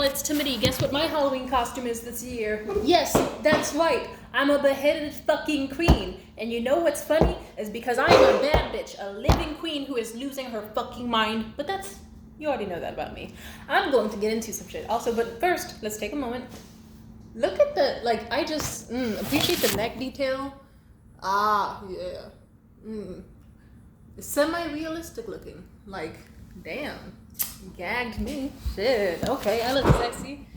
it's Timothy. Guess what my Halloween costume is this year? Yes, that's right. I'm a beheaded fucking queen. And you know what's funny? Is because I'm a bad bitch, a living queen who is losing her fucking mind. But that's, you already know that about me. I'm going to get into some shit also, but first, let's take a moment. Look at the, like, I just appreciate the neck detail. Ah, yeah. It's semi-realistic looking. Like, damn. Gagged me. Shit. Okay, I look sexy.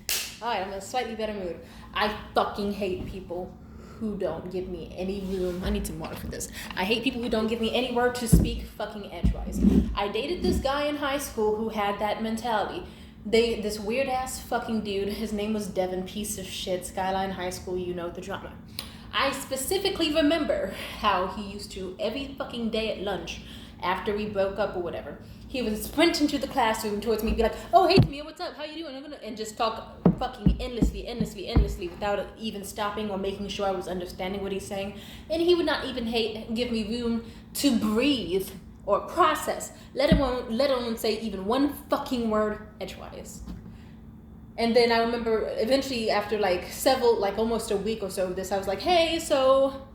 Alright, I'm in a slightly better mood. I fucking hate people who don't give me any room. I need some water for this. I hate people who don't give me any word to speak fucking edgewise. I dated this guy in high school who had that mentality. This weird ass fucking dude, his name was Devin, piece of shit, Skyline High School, you know the drama. I specifically remember how he used to, every fucking day at lunch, after we broke up or whatever, he would sprint into the classroom towards me, be like, oh, hey, Tamia, what's up? How you doing? And just talk fucking endlessly, without even stopping or making sure I was understanding what he's saying. And he would not even give me room to breathe or process, let alone say even one fucking word edgewise. And then I remember eventually after almost a week or so of this, I was like, hey, so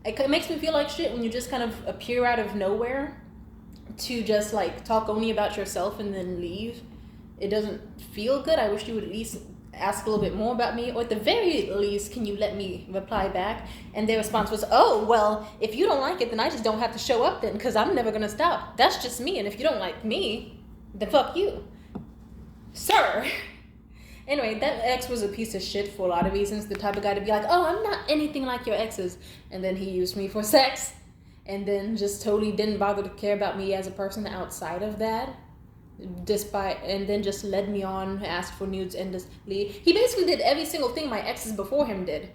it makes me feel like shit when you just kind of appear out of nowhere to just like talk only about yourself and then leave. It doesn't feel good. I wish you would at least ask a little bit more about me, or at the very least, can you let me reply back? And their response was, oh, well, if you don't like it, then I just don't have to show up then, because I'm never going to stop. That's just me, and if you don't like me, then fuck you. Sir. Anyway, that ex was a piece of shit for a lot of reasons. The type of guy to be like, oh, I'm not anything like your exes. And then he used me for sex. And then just totally didn't bother to care about me as a person outside of that. And then just led me on, asked for nudes endlessly. He basically did every single thing my exes before him did.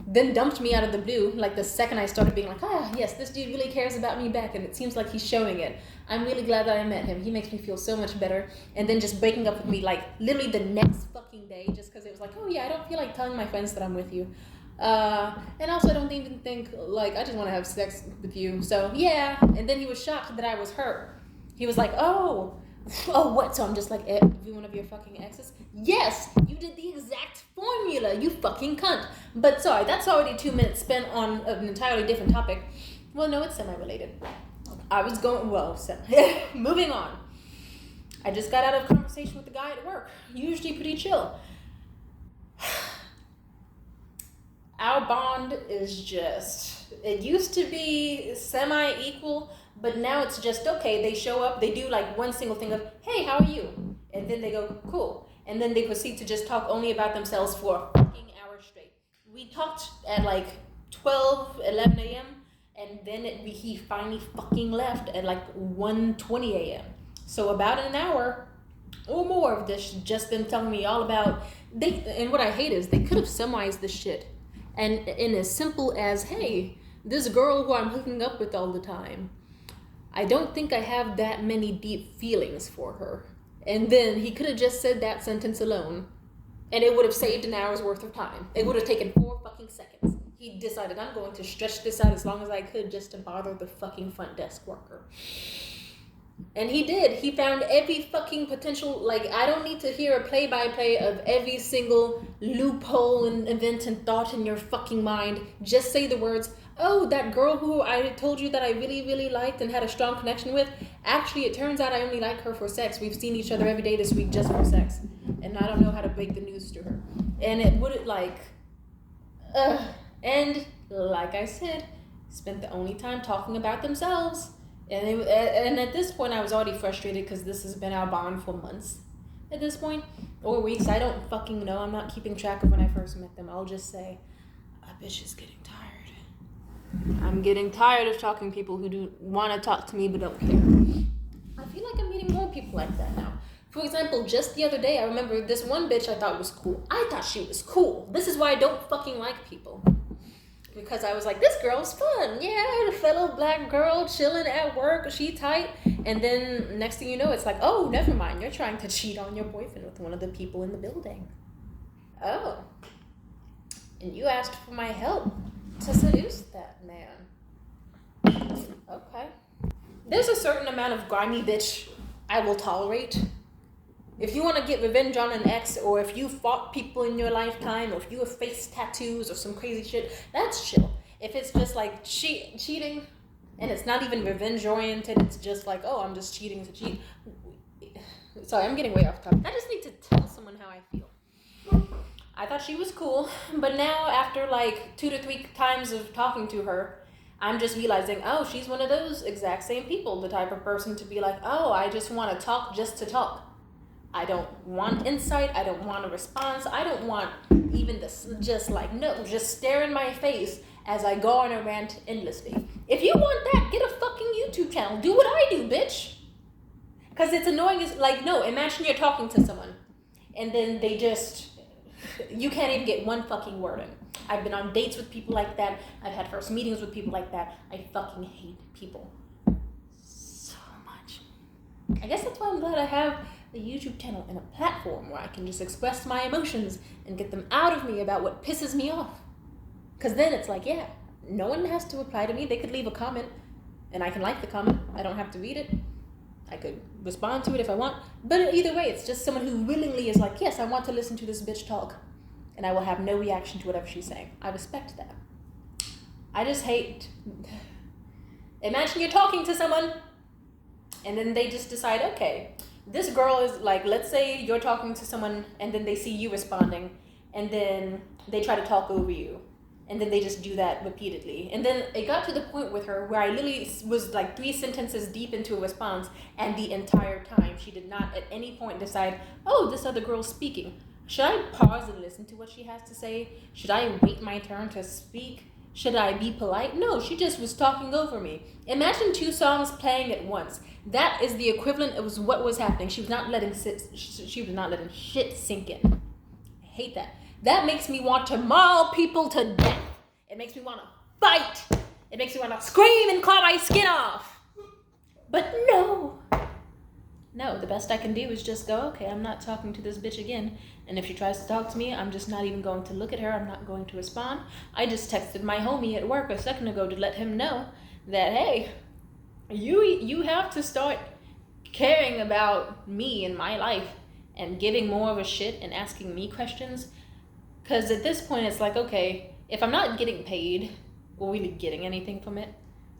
Then dumped me out of the blue, like the second I started being like, yes, this dude really cares about me back, and it seems like he's showing it. I'm really glad that I met him. He makes me feel so much better. And then just breaking up with me, like, literally the next fucking day, just because it was like, oh yeah, I don't feel like telling my friends that I'm with you. And also I don't even think, like, I just want to have sex with you. So, yeah. And then he was shocked that I was hurt. He was like, oh, what? So I'm just like every one of your fucking exes? Yes, you did the exact formula, you fucking cunt. But sorry, that's already 2 minutes spent on an entirely different topic. Well, no, it's semi-related. Moving on. I just got out of a conversation with the guy at work. Usually pretty chill. Our bond is just, it used to be semi-equal, but now it's just, okay, they show up, they do like one single thing of, hey, how are you? And then they go, cool. And then they proceed to just talk only about themselves for a fucking hour straight. We talked at like 11 a.m. and then he finally fucking left at like 1:20 a.m. So about an hour or more of this, just them telling me all about, and what I hate is they could have summarized this shit. And in as simple as, hey, this girl who I'm hooking up with all the time, I don't think I have that many deep feelings for her. And then he could have just said that sentence alone, and it would have saved an hour's worth of time. It would have taken 4 fucking seconds. He decided, I'm going to stretch this out as long as I could just to bother the fucking front desk worker. And he did. He found every fucking potential, like, I don't need to hear a play-by-play of every single loophole and event and thought in your fucking mind. Just say the words, oh, that girl who I told you that I really, really liked and had a strong connection with, actually, it turns out I only like her for sex. We've seen each other every day this week just for sex. And I don't know how to break the news to her. And it would, and like I said, spent the only time talking about themselves. And at this point, I was already frustrated because this has been our bond for months at this point, or weeks. I don't fucking know. I'm not keeping track of when I first met them. I'll just say, a bitch is getting tired. I'm getting tired of talking to people who do want to talk to me but don't care. I feel like I'm meeting more people like that now. For example, just the other day, I remember this one bitch I thought was cool. I thought she was cool. This is why I don't fucking like people. Because I was like, this girl's fun. Yeah, a fellow black girl chilling at work. She tight. And then next thing you know, it's like, oh, never mind. You're trying to cheat on your boyfriend with one of the people in the building. Oh. And you asked for my help to seduce that man. Okay. There's a certain amount of grimy bitch I will tolerate. If you want to get revenge on an ex, or if you fought people in your lifetime, or if you have face tattoos or some crazy shit, that's chill. If it's just like cheating, and it's not even revenge oriented, it's just like, oh, I'm just cheating to cheat. Sorry, I'm getting way off topic. I just need to tell someone how I feel. I thought she was cool, but now after like 2 to 3 times of talking to her, I'm just realizing, oh, she's one of those exact same people, the type of person to be like, oh, I just want to talk just to talk. I don't want insight. I don't want a response. I don't want even this, just like, no, just stare in my face as I go on a rant endlessly. If you want that, get a fucking YouTube channel. Do what I do, bitch. Because it's annoying. It's like, no, imagine you're talking to someone and then they just, you can't even get one fucking word in. I've been on dates with people like that. I've had first meetings with people like that. I fucking hate people so much. I guess that's why I'm glad I have a YouTube channel and a platform where I can just express my emotions and get them out of me about what pisses me off. Because then it's like, yeah, no one has to reply to me. They could leave a comment and I can like the comment. I don't have to read it. I could respond to it if I want. But either way, it's just someone who willingly is like, yes, I want to listen to this bitch talk. And I will have no reaction to whatever she's saying. I respect that. I just hate... Imagine you're talking to someone and then they just decide, okay, this girl is like, let's say you're talking to someone and then they see you responding and then they try to talk over you. And then they just do that repeatedly. And then it got to the point with her where I literally was like 3 sentences deep into a response, and the entire time she did not at any point decide, oh, this other girl's speaking. Should I pause and listen to what she has to say? Should I wait my turn to speak? Should I be polite? No, she just was talking over me. Imagine 2 songs playing at once. That is the equivalent of what was happening. She was not letting shit sink in. I hate that. That makes me want to maul people to death. It makes me want to fight. It makes me want to scream and claw my skin off. But no, the best I can do is just go, okay, I'm not talking to this bitch again. And if she tries to talk to me, I'm just not even going to look at her. I'm not going to respond. I just texted my homie at work a second ago to let him know that, hey, you have to start caring about me and my life and giving more of a shit and asking me questions. Because at this point, it's like, okay, if I'm not getting paid or really getting anything from it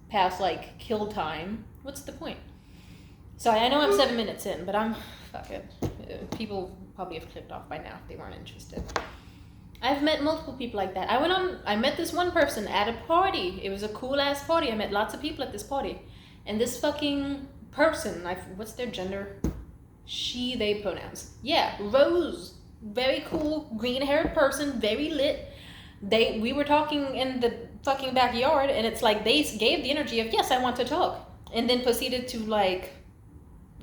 past, like, kill time, what's the point? Sorry, I know I'm 7 minutes in, but fuck it. People probably have clicked off by now if they weren't interested. I've met multiple people like that. I met this one person at a party. It was a cool-ass party. I met lots of people at this party. And this fucking person, what's their gender? She, they pronouns. Yeah, Rose. Very cool, green-haired person, very lit. We were talking in the fucking backyard, and it's like they gave the energy of, yes, I want to talk. And then proceeded to, like,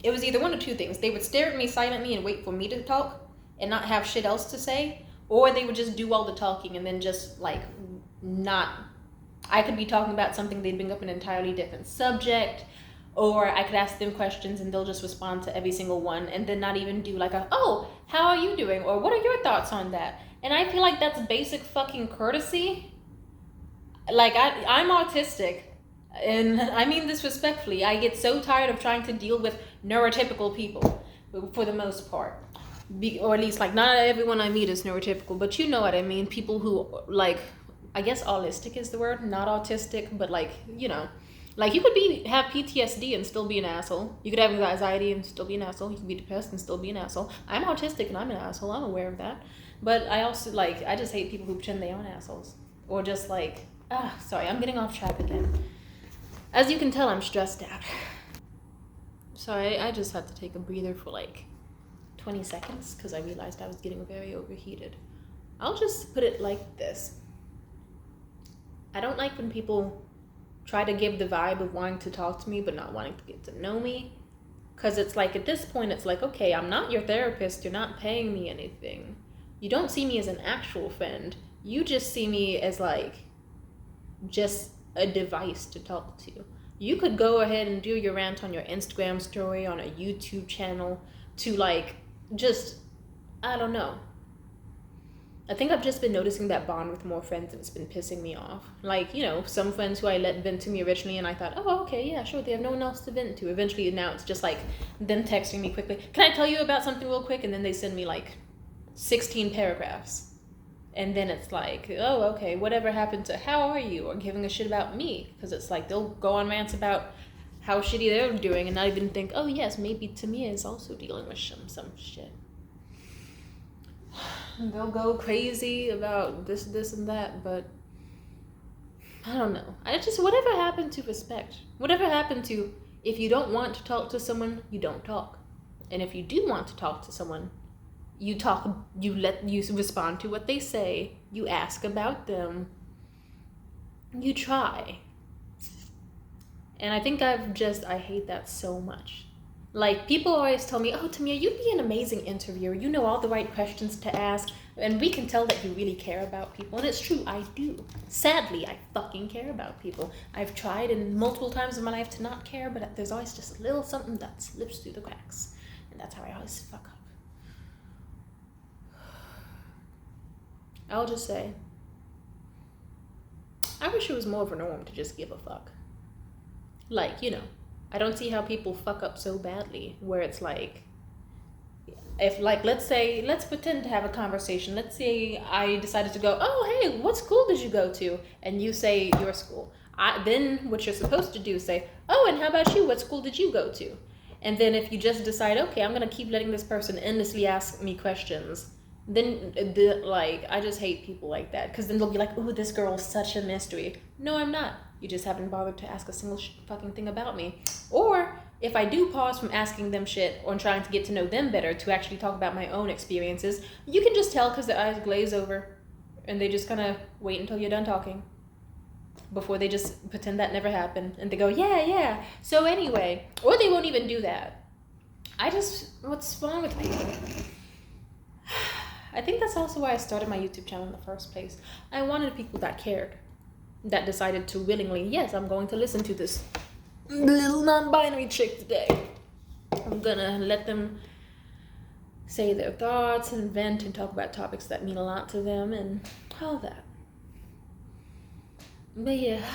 it was either one of 2 things. They would stare at me silently and wait for me to talk and not have shit else to say, or they would just do all the talking and then just, like, not... I could be talking about something, they'd bring up an entirely different subject, or I could ask them questions and they'll just respond to every single one and then not even do like oh, how are you doing? Or what are your thoughts on that? And I feel like that's basic fucking courtesy. Like, I'm autistic, and I mean this respectfully. I get so tired of trying to deal with neurotypical people for the most part. Or at least, like, not everyone I meet is neurotypical, but you know what I mean. People who, like, I guess autistic is the word, not autistic, but like, you know. Like, you could have PTSD and still be an asshole. You could have anxiety and still be an asshole. You could be depressed and still be an asshole. I'm autistic and I'm an asshole. I'm aware of that. But I also, like, I just hate people who pretend they aren't assholes. Or just, like, sorry, I'm getting off track again. As you can tell, I'm stressed out. Sorry, I just had to take a breather for, like, 20 seconds because I realized I was getting very overheated. I'll just put it like this. I don't like when people try to give the vibe of wanting to talk to me but not wanting to get to know me, because it's like, at this point it's like, okay, I'm not your therapist, you're not paying me anything, you don't see me as an actual friend, you just see me as like just a device to talk to. You could go ahead and do your rant on your Instagram story, on a YouTube channel, to like just, I don't know, I think I've just been noticing that bond with more friends, and it's been pissing me off. Like, you know, some friends who I let vent to me originally, and I thought, oh, okay, yeah, sure, they have no one else to vent to. Eventually, now it's just like them texting me quickly. Can I tell you about something real quick? And then they send me like 16 paragraphs. And then it's like, oh, okay, whatever happened to how are you? Or giving a shit about me. Because it's like they'll go on rants about how shitty they're doing and not even think, oh, yes, maybe Tamia is also dealing with some shit. They'll go crazy about this, and that, but I don't know. Whatever happened to respect? Whatever happened to, if you don't want to talk to someone, you don't talk. And if you do want to talk to someone, you talk, you respond to what they say, you ask about them, you try. And I think I hate that so much. Like, people always tell me, oh, Tamia, you'd be an amazing interviewer. You know all the right questions to ask. And we can tell that you really care about people. And it's true, I do. Sadly, I fucking care about people. I've tried in multiple times in my life to not care, but there's always just a little something that slips through the cracks. And that's how I always fuck up. I'll just say, I wish it was more of a norm to just give a fuck. Like, you know, I don't see how people fuck up so badly, where it's like, if like, let's pretend to have a conversation. Let's say I decided to go, oh, hey, what school did you go to? And you say your school. Then what you're supposed to do is say, oh, and how about you? What school did you go to? And then if you just decide, okay, I'm going to keep letting this person endlessly ask me questions, then I just hate people like that. Because then they'll be like, ooh, this girl's such a mystery. No, I'm not. You just haven't bothered to ask a single fucking thing about me. Or if I do pause from asking them shit or trying to get to know them better to actually talk about my own experiences, you can just tell because their eyes glaze over and they just kind of wait until you're done talking before they just pretend that never happened and they go, yeah. So anyway, or they won't even do that. What's wrong with people? I think that's also why I started my YouTube channel in the first place. I wanted people that cared, that decided to willingly, yes, I'm going to listen to this little non-binary chick today. I'm gonna let them say their thoughts and vent and talk about topics that mean a lot to them and all that. But yeah,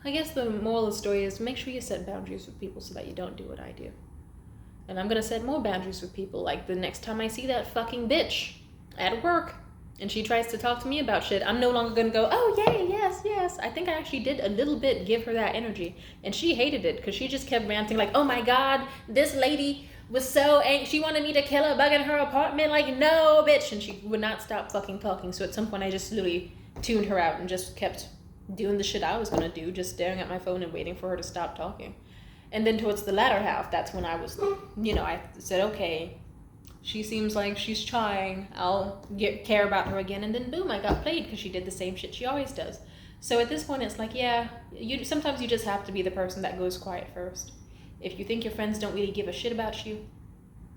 I guess the moral of the story is make sure you set boundaries with people so that you don't do what I do. And I'm gonna set more boundaries with people. Like the next time I see that fucking bitch at work and she tries to talk to me about shit, I'm no longer gonna go, oh yay, yes. I think I actually did a little bit give her that energy, and she hated it because she just kept ranting like, oh my god, this lady was so angry, she wanted me to kill a bug in her apartment, like, no bitch, and she would not stop fucking talking. So at some point I just literally tuned her out and just kept doing the shit I was gonna do, just staring at my phone and waiting for her to stop talking. And then towards the latter half, that's when I was, I said, okay, she seems like she's trying, I'll care about her again. And then boom, I got played because she did the same shit she always does. So at this point, it's like, yeah, sometimes you just have to be the person that goes quiet first. If you think your friends don't really give a shit about you,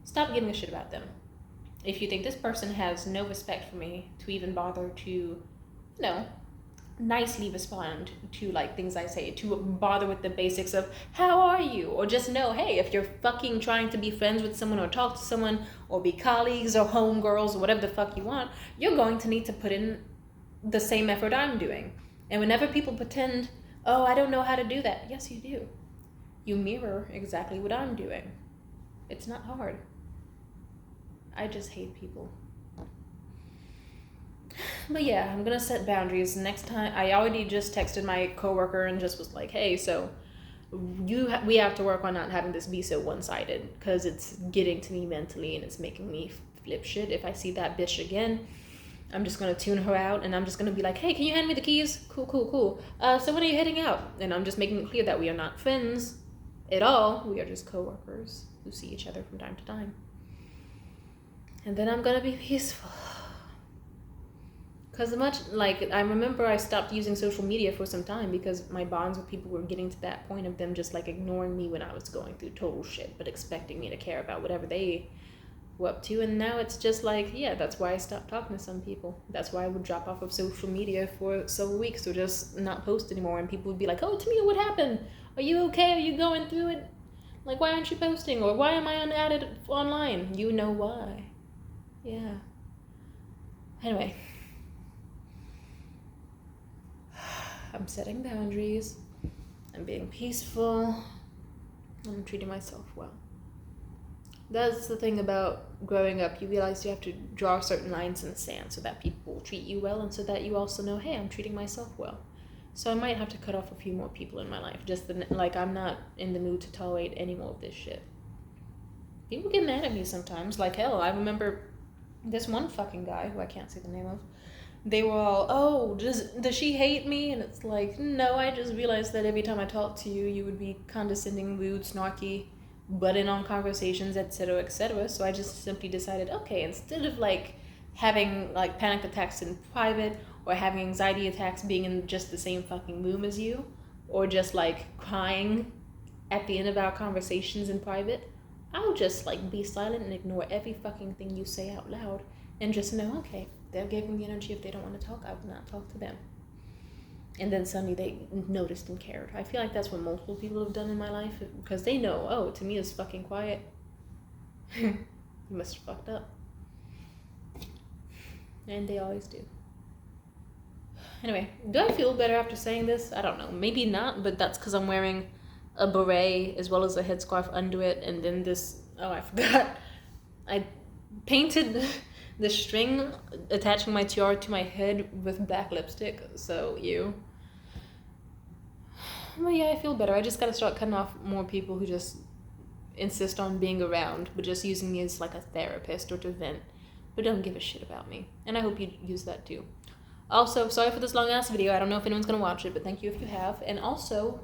stop giving a shit about them. If you think this person has no respect for me to even bother to, nicely respond to like things I say, to bother with the basics of how are you, or just know, hey, if you're fucking trying to be friends with someone or talk to someone or be colleagues or homegirls or whatever the fuck you want, you're going to need to put in the same effort I'm doing. And whenever people pretend, oh, I don't know how to do that, yes you do. You mirror exactly what I'm doing. It's not hard. I just hate people. But yeah, I'm gonna set boundaries. Next time, I already just texted my coworker and just was like, hey, so we have to work on not having this be so one-sided, because it's getting to me mentally and it's making me flip shit. If I see that bitch again, I'm just gonna tune her out and I'm just gonna be like, hey, can you hand me the keys? Cool. So when are you heading out? And I'm just making it clear that we are not friends at all. We are just coworkers who see each other from time to time. And then I'm gonna be peaceful. Because I remember I stopped using social media for some time because my bonds with people were getting to that point of them just like ignoring me when I was going through total shit, but expecting me to care about whatever they were up to. And now it's just like, yeah, that's why I stopped talking to some people. That's why I would drop off of social media for several weeks or just not post anymore. And people would be like, oh, Tamia, what happened? Are you okay? Are you going through it? Like, why aren't you posting? Or why am I unadded online? You know why. Yeah. Anyway. I'm setting boundaries. I'm being peaceful. I'm treating myself well. That's the thing about growing up. You realize you have to draw certain lines in the sand so that people will treat you well, and so that you also know, hey, I'm treating myself well. So I might have to cut off a few more people in my life. Like, I'm not in the mood to tolerate any more of this shit. People get mad at me sometimes. Like, hell, I remember this one fucking guy, who I can't say the name of. They were all, oh, does she hate me? And it's like, no, I just realized that every time I talk to you, you would be condescending, rude, snarky, butt in on conversations, etc., etc. So I just simply decided, okay, instead of like having like panic attacks in private, or having anxiety attacks being in just the same fucking room as you, or just like crying at the end of our conversations in private, I'll just like be silent and ignore every fucking thing you say out loud, and just know, okay, they're giving me energy. If they don't want to talk, I will not talk to them. And then suddenly they noticed and cared. I feel like that's what multiple people have done in my life, because they know, oh, to me it's fucking quiet. You must have fucked up. And they always do. Anyway, do I feel better after saying this? I don't know. Maybe not, but that's because I'm wearing a beret as well as a headscarf under it, and then this, oh, I forgot. I painted the string attaching my tiara to my head with black lipstick, so ew. Well, yeah, I feel better. I just gotta start cutting off more people who just insist on being around, but just using me as like a therapist or to vent, but don't give a shit about me. And I hope you use that too. Also, sorry for this long ass video. I don't know if anyone's gonna watch it, but thank you if you have. And also,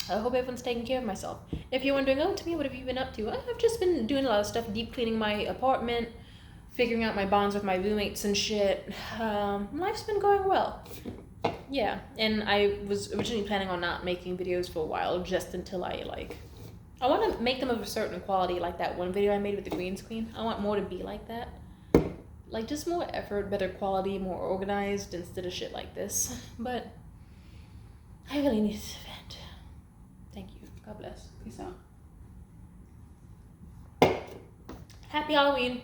I hope everyone's taking care of myself. If you're wondering, oh, Tamia, what have you been up to? I've just been doing a lot of stuff, deep cleaning my apartment, figuring out my bonds with my roommates and shit. Life's been going well. Yeah, and I was originally planning on not making videos for a while, just until I want to make them of a certain quality, like that one video I made with the green screen. I want more to be like that. Like, just more effort, better quality, more organized, instead of shit like this. But I really need to vent. Thank you. God bless. Peace out. Happy Halloween.